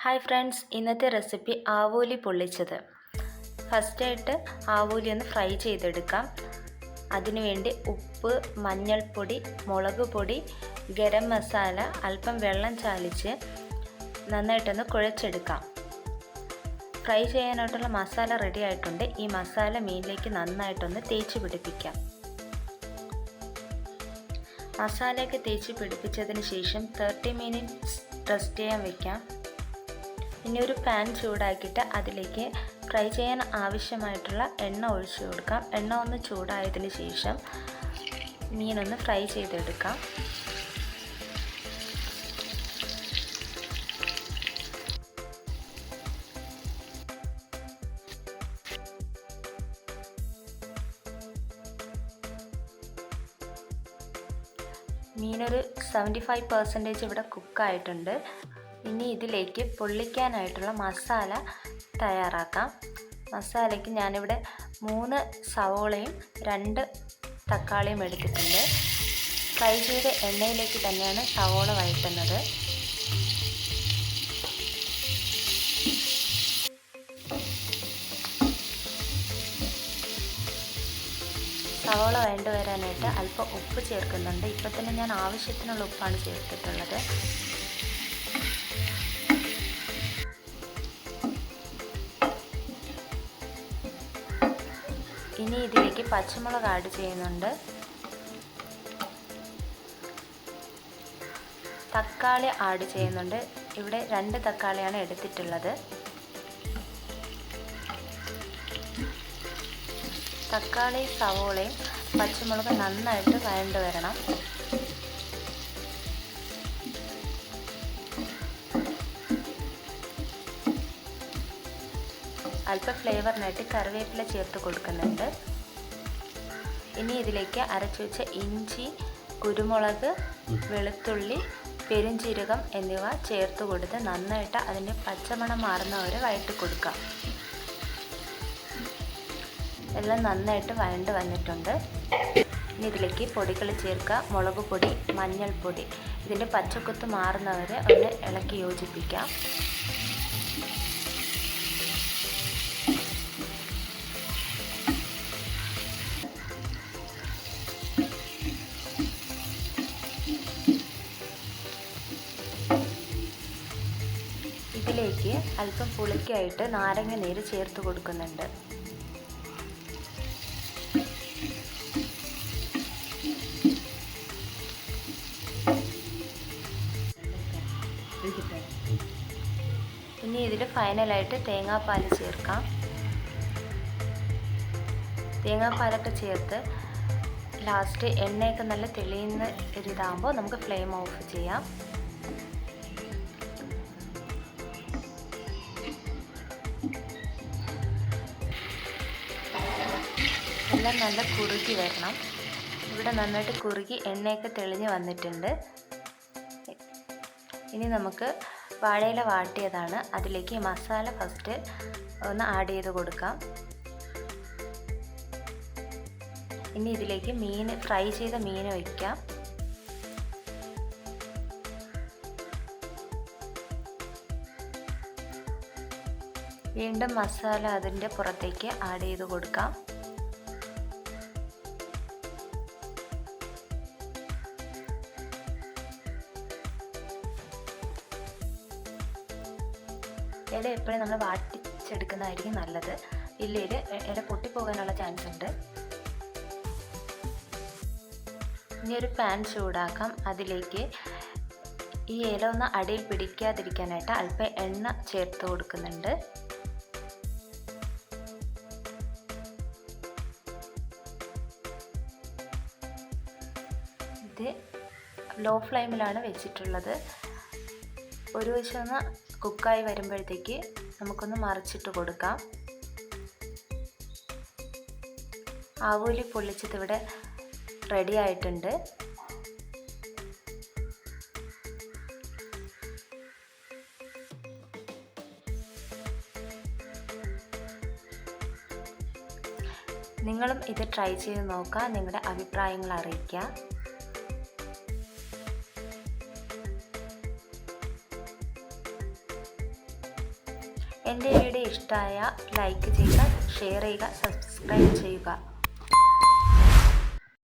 Hi friends, ഇന്നത്തെ recipe ആവോലി പൊള്ളിച്ചത്. ഫസ്റ്റായിട്ട് ആവോലി ഒന്ന് ഫ്രൈ ചെയ്തെടുക്കാം. അതിനുവേണ്ടി ഉപ്പ്, മഞ്ഞൾപ്പൊടി, മുളക് പൊടി, ഗരം മസാല, അല്പം വെള്ളം ചാലിച്ച് നന്നായിട്ടൊന്ന് കുഴച്ചെടുക്കാം. ഫ്രൈ ചെയ്യാനായിട്ടുള്ള മസാല റെഡി ആയിട്ടുണ്ട്. ഈ മസാല മീനിലേക്ക് നന്നായിട്ടൊന്ന് തേച്ച് പിടിപ്പിക്കാം. മസാലയൊക്കെ തേച്ച് പിടിപ്പിച്ചതിന് ശേഷം 30 മിനിറ്റ്സ് റെസ്റ്റ് ചെയ്യാൻ വയ്ക്കാം. ഇനി ഒരു പാൻ ചൂടാക്കിയിട്ട് അതിലേക്ക് ഫ്രൈ ചെയ്യാൻ ആവശ്യമായിട്ടുള്ള എണ്ണ ഒഴിച്ചു കൊടുക്കാം. എണ്ണ ഒന്ന് ചൂടായതിന് ശേഷം മീനൊന്ന് ഫ്രൈ ചെയ്തെടുക്കാം. മീനൊരു 75% ഇവിടെ കുക്കായിട്ടുണ്ട്. ഇനി ഇതിലേക്ക് പൊള്ളിക്കാനായിട്ടുള്ള മസാല തയ്യാറാക്കാം. മസാലയ്ക്ക് ഞാനിവിടെ 3 സവോളയും 2 തക്കാളിയും എടുത്തിട്ടുണ്ട്. ഫ്രൈ ചെയ്ത എണ്ണയിലേക്ക് തന്നെയാണ് സവോള വഴറ്റുന്നത്. സവോള വഴണ്ട് വരാനായിട്ട് അല്പം ഉപ്പ് ചേർക്കുന്നുണ്ട്. ഇപ്പം തന്നെ ഞാൻ ആവശ്യത്തിനുള്ള ഉപ്പാണ് ചേർത്തിട്ടുള്ളത്. ഇനി ഇതിലേക്ക് പച്ചമുളക് ആഡ് ചെയ്യുന്നുണ്ട്. തക്കാളി ആഡ് ചെയ്യുന്നുണ്ട്. ഇവിടെ 2 തക്കാളിയാണ് എടുത്തിട്ടുള്ളത്. തക്കാളി, സവോളയും പച്ചമുളക് നന്നായിട്ട് വഴണ്ട് വരണം. അല്പം ഫ്ലേവറിനായിട്ട് കറിവേപ്പില ചേർത്ത് കൊടുക്കുന്നുണ്ട്. ഇനി ഇതിലേക്ക് അരച്ചു വെച്ച ഇഞ്ചി, കുരുമുളക്, വെളുത്തുള്ളി, പെരുംജീരകം എന്നിവ ചേർത്ത് കൊടുത്ത് നന്നായിട്ട് അതിൻ്റെ പച്ചമണം മാറുന്നവരെ വഴറ്റി കൊടുക്കാം. എല്ലാം നന്നായിട്ട് വഴണ്ട് വന്നിട്ടുണ്ട്. ഇനി ഇതിലേക്ക് പൊടികൾ ചേർക്കുക. മുളക് പൊടി, മഞ്ഞൾപ്പൊടി, ഇതിൻ്റെ പച്ചക്കുത്ത് മാറുന്നവരെ ഒന്ന് ഇളക്കി യോജിപ്പിക്കാം. ഇതിലേക്ക് അല്പം പുളിക്കായിട്ട് നാരങ്ങ നീര് ചേർത്ത് കൊടുക്കുന്നുണ്ട്. ഇനി ഇതിൽ ഫൈനലായിട്ട് തേങ്ങാപ്പാൽ ചേർക്കാം. തേങ്ങാപ്പാലൊക്കെ ചേർത്ത് ലാസ്റ്റ് എണ്ണയൊക്കെ നല്ല തെളിയുന്ന ഒരിതാകുമ്പോൾ നമുക്ക് ഫ്ലെയിം ഓഫ് ചെയ്യാം. എല്ലാം നല്ല കുറുകി വരണം. ഇവിടെ നന്നായിട്ട് കുറുകി എണ്ണയൊക്കെ തെളിഞ്ഞ് വന്നിട്ടുണ്ട്. ഇനി നമുക്ക് വാഴയില വാട്ടിയതാണ്. അതിലേക്ക് മസാല ഫസ്റ്റ് ഒന്ന് ആഡ് ചെയ്ത് കൊടുക്കാം. ഇനി ഇതിലേക്ക് ഫ്രൈ ചെയ്ത മീൻ വയ്ക്കാം. വീണ്ടും മസാല അതിൻ്റെ പുറത്തേക്ക് ആഡ് ചെയ്ത് കൊടുക്കാം. ഇല എപ്പോഴും നമ്മൾ വാട്ടിച്ചെടുക്കുന്നതായിരിക്കും നല്ലത്. ഇല്ലെങ്കിൽ ഇല പൊട്ടിപ്പോകാനുള്ള ചാൻസ് ഉണ്ട്. ഇനി ഒരു പാൻ ചൂടാക്കാം. അതിലേക്ക് ഈ ഇല ഒന്ന് അടിയിൽ പിടിക്കാതിരിക്കാനായിട്ട് അല്പം എണ്ണ ചേർത്ത് കൊടുക്കുന്നുണ്ട്. ഇത് ലോ ഫ്ലെയിമിലാണ് വെച്ചിട്ടുള്ളത്. ഒരു വശം ഒന്ന് കുക്കായി വരുമ്പോഴത്തേക്ക് നമുക്കൊന്ന് മറിച്ചിട്ട് കൊടുക്കാം. ആവോലി പൊള്ളിച്ചത് ഇവിടെ റെഡി ആയിട്ടുണ്ട്. നിങ്ങളും ഇത് ട്രൈ ചെയ്ത് നോക്കുക. നിങ്ങളുടെ അഭിപ്രായങ്ങൾ അറിയിക്കുക. എൻ്റെ വീഡിയോ ഇഷ്ടമായ ലൈക്ക് ചെയ്യുക, ഷെയർ ചെയ്യുക, സബ്സ്ക്രൈബ് ചെയ്യുക.